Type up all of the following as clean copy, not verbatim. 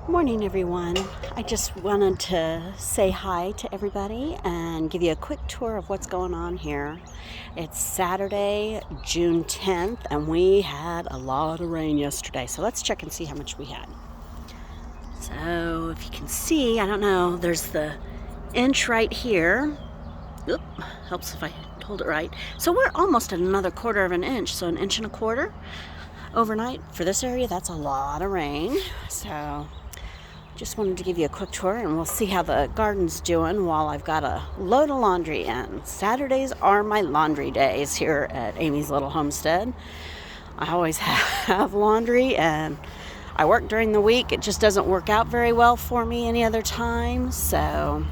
Morning, everyone. I just wanted to say hi to everybody and give you a quick tour of what's going on here. It's Saturday, June 10th, and we had a lot of rain yesterday. So let's check and see how much we had. So if you can see, I don't know, there's the inch right here. Oop, helps if I hold it right. So we're almost at another quarter of an inch. So an inch and a quarter overnight for this area. That's a lot of rain. So just wanted to give you a quick tour, and we'll see how the garden's doing while I've got a load of laundry in. Saturdays are my laundry days here at Amy's Little Homestead. I always have laundry, and I work during the week. It just doesn't work out very well for me any other time, so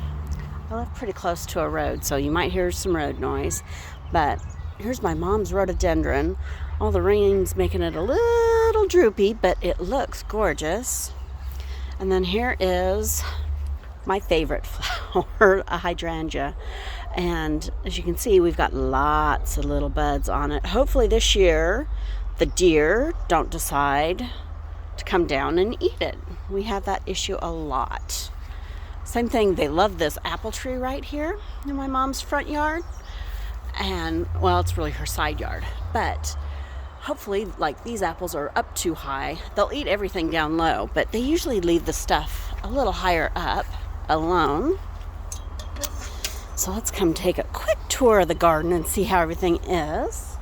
I live pretty close to a road, so you might hear some road noise. But here's my mom's rhododendron. All the rain's making it a little droopy, but it looks gorgeous. And then here is my favorite flower, a hydrangea. And as you can see, we've got lots of little buds on it. Hopefully this year, the deer don't decide to come down and eat it. We have that issue a lot. Same thing, they love this apple tree right here in my mom's front yard. And, well, it's really her side yard. But hopefully, like, these apples are up too high. They'll eat everything down low, but they usually leave the stuff a little higher up alone. So let's come take a quick tour of the garden and see how everything is.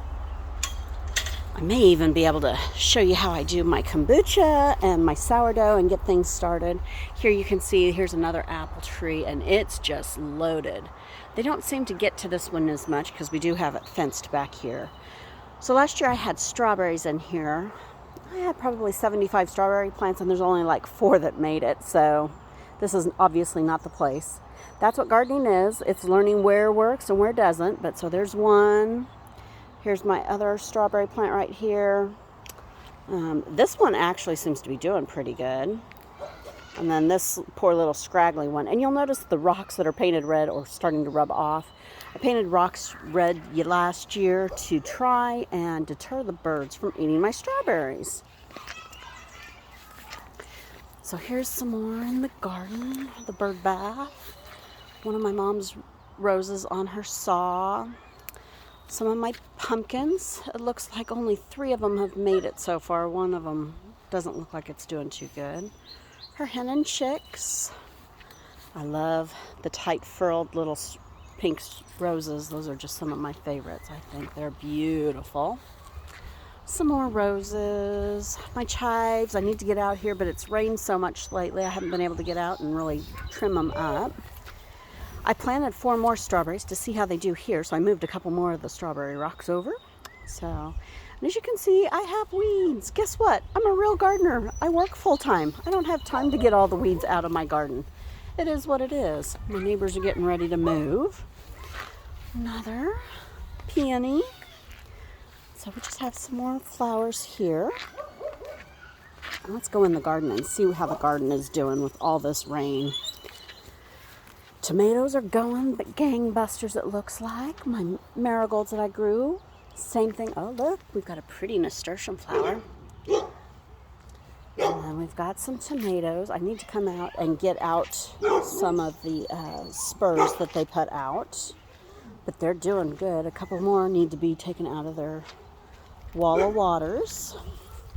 I may even be able to show you how I do my kombucha and my sourdough and get things started. Here you can see, here's another apple tree, and it's just loaded. They don't seem to get to this one as much because we do have it fenced back here. So last year I had strawberries in here. I had probably 75 strawberry plants, and there's only like 4 that made it. So this is obviously not the place. That's what gardening is. It's learning where works and where doesn't. But so there's one. Here's my other strawberry plant right here. This one actually seems to be doing pretty good. And then this poor little scraggly one. And you'll notice the rocks that are painted red are starting to rub off. I painted rocks red last year to try and deter the birds from eating my strawberries. So here's some more in the garden, the bird bath. One of my mom's roses on her saw. Some of my pumpkins. It looks like only 3 of them have made it so far. One of them doesn't look like it's doing too good. Her hen and chicks. I love the tight furled little pink roses. Those are just some of my favorites. I think they're beautiful. Some more roses. My chives. I need to get out here, but it's rained so much lately I haven't been able to get out and really trim them up. I planted 4 more strawberries to see how they do here, so I moved a couple more of the strawberry rocks over. And as you can see, I have weeds. Guess what? I'm a real gardener. I work full time. I don't have time to get all the weeds out of my garden. It is what it is. My neighbors are getting ready to move. Another peony. So we just have some more flowers here. Let's go in the garden and see how the garden is doing with all this rain. Tomatoes are going, but gangbusters it looks like. My marigolds that I grew, same thing. Oh, look, we've got a pretty nasturtium flower. And then we've got some tomatoes. I need to come out and get out some of the spurs that they put out. But they're doing good. A couple more need to be taken out of their wall of waters.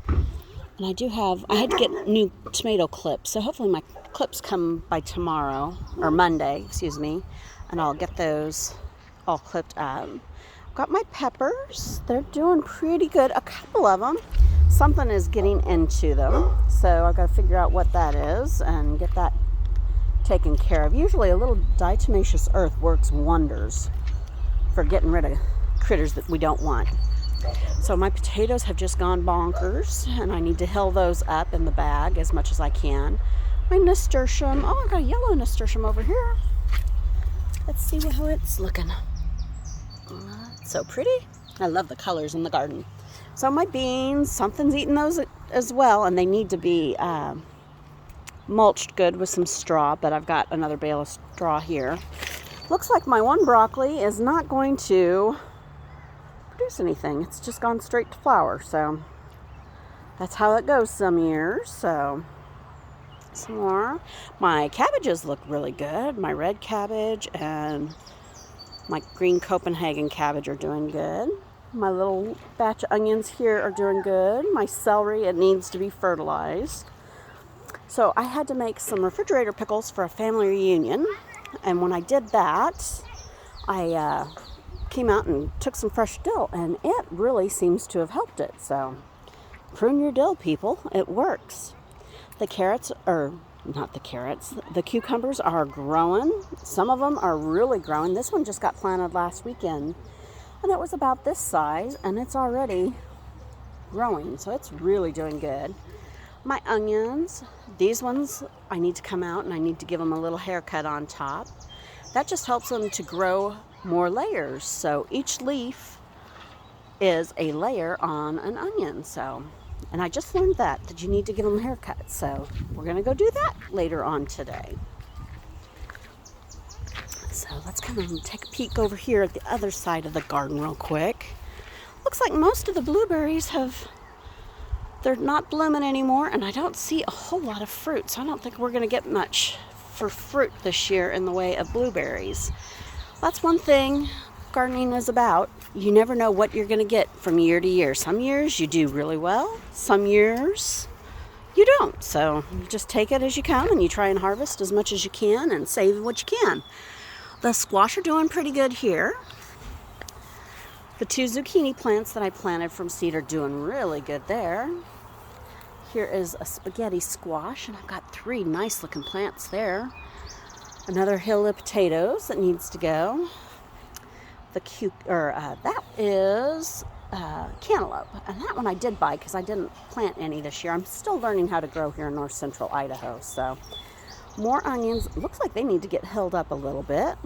And I had to get new tomato clips. So hopefully my clips come by tomorrow, or Monday, and I'll get those all clipped up. Got my peppers. They're doing pretty good. A couple of them. Something is getting into them. So I've got to figure out what that is and get that taken care of. Usually a little diatomaceous earth works wonders for getting rid of critters that we don't want. So my potatoes have just gone bonkers, and I need to hill those up in the bag as much as I can. My nasturtium. Oh, I got a yellow nasturtium over here. Let's see how it's looking. It's so pretty. I love the colors in the garden. So my beans, something's eating those as well, and they need to be mulched good with some straw, but I've got another bale of straw here. Looks like my one broccoli is not going to produce anything. It's just gone straight to flower, so that's how it goes some years. So Some more. My cabbages look really good. My red cabbage and my green Copenhagen cabbage are doing good. My little batch of onions here are doing good. My celery, it needs to be fertilized. So I had to make some refrigerator pickles for a family reunion. And when I did that, I came out and took some fresh dill, and it really seems to have helped it. So prune your dill, people. It works. The carrots are not the carrots. The cucumbers are growing. Some of them are really growing. This one just got planted last weekend, and it was about this size, and it's already growing. So it's really doing good. My onions, these ones, I need to come out and I need to give them a little haircut on top. That just helps them to grow more layers. So each leaf is a layer on an onion. And I just learned that you need to give them haircuts. So we're going to go do that later on today. So let's come and take a peek over here at the other side of the garden real quick. Looks like most of the blueberries they're not blooming anymore, and I don't see a whole lot of fruit. So I don't think we're going to get much for fruit this year in the way of blueberries. That's one thing gardening is about. You never know what you're going to get from year to year. Some years you do really well. Some years you don't. So you just take it as you come and you try and harvest as much as you can and save what you can. The squash are doing pretty good here. The 2 zucchini plants that I planted from seed are doing really good there. Here is a spaghetti squash, and I've got 3 nice looking plants there. Another hill of potatoes that needs to go. That is cantaloupe, and that one I did buy because I didn't plant any this year. I'm still learning how to grow here in north central Idaho. So more onions. Looks like they need to get hilled up a little bit.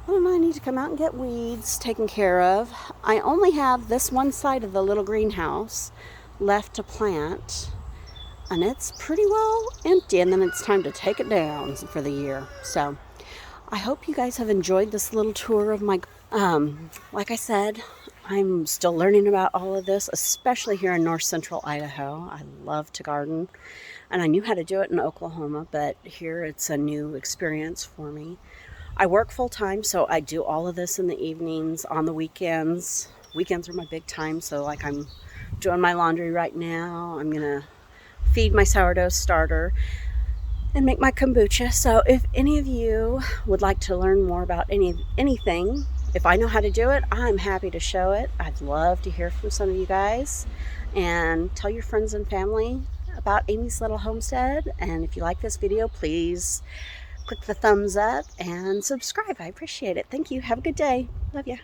I need to come out and get weeds taken care of. I only have this one side of the little greenhouse left to plant, and it's pretty well empty, and then it's time to take it down for the year. So I hope you guys have enjoyed this little tour of my like I said, I'm still learning about all of this, especially here in north central Idaho. I love to garden, and I knew how to do it in Oklahoma, but here it's a new experience for me. I work full time, so I do all of this in the evenings, on the weekends. Weekends are my big time, so like I'm doing my laundry right now. I'm gonna feed my sourdough starter and make my kombucha. So if any of you would like to learn more about anything, if I know how to do it, I'm happy to show it. I'd love to hear from some of you guys, and tell your friends and family about Amy's Little Homestead. And if you like this video, please click the thumbs up and subscribe. I appreciate it. Thank you. Have a good day. Love ya.